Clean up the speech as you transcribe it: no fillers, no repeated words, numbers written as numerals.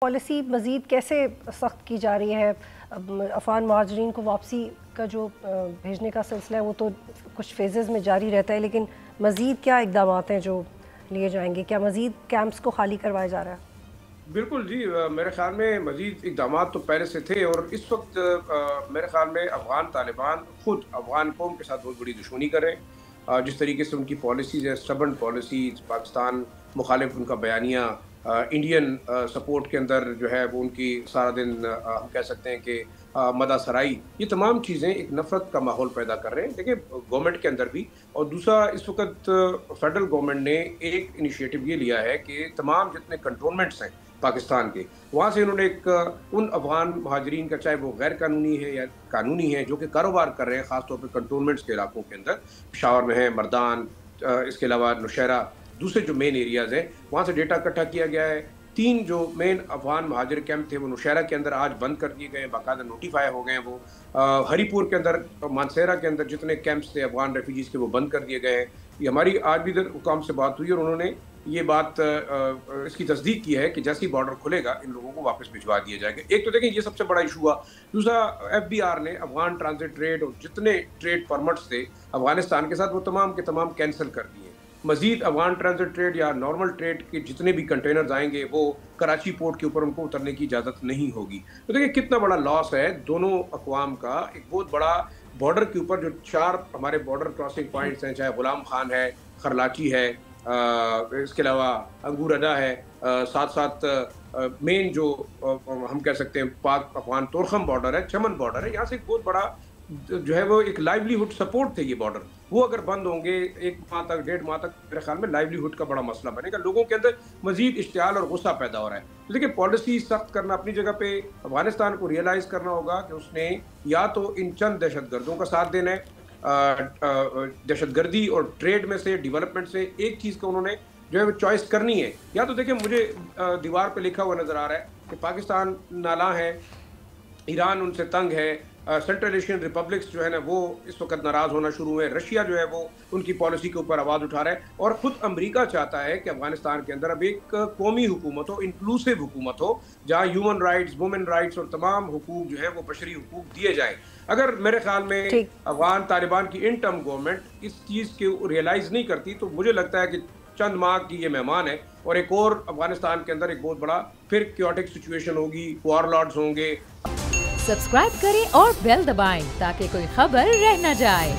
Policy مزید کیسے سخت کی جا رہی ہے؟ افغان مہاجرین کو واپسی کا جو بھیجنے کا سلسلہ ہے وہ تو کچھ فیزز میں جاری رہتا ہے، لیکن مزید کیا اقدامات ہیں جو لیے جائیں گے؟ کیا مزید کیمپس کو خالی کروایا جا رہا ہے؟ بالکل جی، میرے خیال میں مزید اقدامات تو پہلے سے تھے، اور اس وقت میرے خیال میں افغان طالبان خود افغان قوم کے ساتھ بہت بڑی دشمنی کر رہے ہیں۔ جس طریقے سے ان کی پالیسیز ہے، سٹبن پالیسیز، پاکستان مخالف ان کا بیانیہ، انڈین سپورٹ کے اندر جو ہے وہ ان کی سارا دن ہم کہہ سکتے ہیں کہ مدح سرائی، یہ تمام چیزیں ایک نفرت کا ماحول پیدا کر رہے ہیں۔ دیکھیں گورنمنٹ کے اندر بھی، اور دوسرا اس وقت فیڈرل گورنمنٹ نے ایک انیشیٹو یہ لیا ہے کہ تمام جتنے کنٹونمنٹس ہیں پاکستان کے، وہاں سے انہوں نے ایک ان افغان مہاجرین کا، چاہے وہ غیر قانونی ہے یا قانونی ہے، جو کہ کاروبار کر رہے ہیں خاص طور پہ کنٹونمنٹس کے علاقوں کے اندر، پشاور میں ہے، مردان، اس کے علاوہ نوشہرہ، دوسرے جو مین ایریاز ہیں وہاں سے ڈیٹا اکٹھا کیا گیا ہے۔ 3 جو مین افغان مہاجر کیمپ تھے وہ نوشہرہ کے اندر آج بند کر دیے گئے ہیں، باقاعدہ نوٹیفائی ہو گئے ہیں وہ۔ ہری پور کے اندر، مانسہرہ کے اندر جتنے کیمپس تھے افغان ریفیوجیز کے وہ بند کر دیے گئے ہیں۔ یہ ہماری آج بھی ادھر حکام سے بات ہوئی اور انہوں نے یہ بات اس کی تصدیق کی ہے کہ جیسے ہی بارڈر کھلے گا ان لوگوں کو واپس بھجوا دیا جائے گا۔ ایک تو دیکھیں یہ سب سے بڑا ایشو ہوا۔ دوسرا، ایف بی آر نے افغان ٹرانزٹ ٹریڈ اور جتنے ٹریڈ پرمٹس تھے افغانستان کے ساتھ وہ تمام کے تمام کینسل کر دیے۔ مزید افغان ٹرانزٹ ٹریڈ یا نارمل ٹریڈ کے جتنے بھی کنٹینرز آئیں گے وہ کراچی پورٹ کے اوپر ان کو اترنے کی اجازت نہیں ہوگی۔ تو دیکھیں کتنا بڑا لاس ہے دونوں اقوام کا۔ ایک بہت بڑا بارڈر کے اوپر جو 4 ہمارے بارڈر کراسنگ پوائنٹس ہیں، چاہے غلام خان ہے، خرلاچی ہے، اس کے علاوہ انگور ادا ہے، ساتھ ساتھ مین جو ہم کہہ سکتے ہیں پاک افغان تورخم بارڈر ہے، چمن بارڈر ہے، یہاں سے ایک بہت بڑا جو ہے وہ ایک لائیولی ہوڈ سپورٹ تھے یہ بارڈر، وہ اگر بند ہوں گے 1 ماہ تک 1.5 ماہ تک، میرے خیال میں لائیولی ہوڈ کا بڑا مسئلہ بنے گا۔ لوگوں کے اندر مزید اشتعال اور غصہ پیدا ہو رہا ہے۔ تو دیکھیں پالیسی سخت کرنا اپنی جگہ پہ، افغانستان کو ریئلائز کرنا ہوگا کہ اس نے یا تو ان چند دہشت گردوں کا ساتھ دینا ہے، دہشت گردی اور ٹریڈ میں سے، ڈیولپمنٹ سے ایک چیز کو انہوں نے جو ہے وہ چوائس کرنی ہے، یا تو دیکھیں مجھے دیوار پہ لکھا ہوا نظر آ رہا ہے کہ پاکستان نالاں ہے، ایران ان سے تنگ ہے، سینٹرل ایشین ریپبلکس جو ہے نا وہ اس وقت ناراض ہونا شروع ہوئے، رشیا جو ہے وہ ان کی پالیسی کے اوپر آواز اٹھا رہا ہے، اور خود امریکہ چاہتا ہے کہ افغانستان کے اندر اب ایک قومی حکومت ہو، انکلوسیو حکومت ہو، جہاں ہیومن رائٹس، وومن رائٹس اور تمام حقوق جو ہے وہ بشری حقوق دیے جائیں۔ اگر میرے خیال میں افغان طالبان کی ان ٹرم گورنمنٹ اس چیز کو ریئلائز نہیں کرتی تو مجھے لگتا ہے کہ چند ماہ کی یہ مہمان ہے، اور ایک اور افغانستان کے اندر ایک بہت بڑا پھر کیوٹک سچویشن ہوگی، وار لارڈز ہوں گے۔ سبسکرائب کریں اور بیل دبائیں تاکہ کوئی خبر رہ نہ جائے۔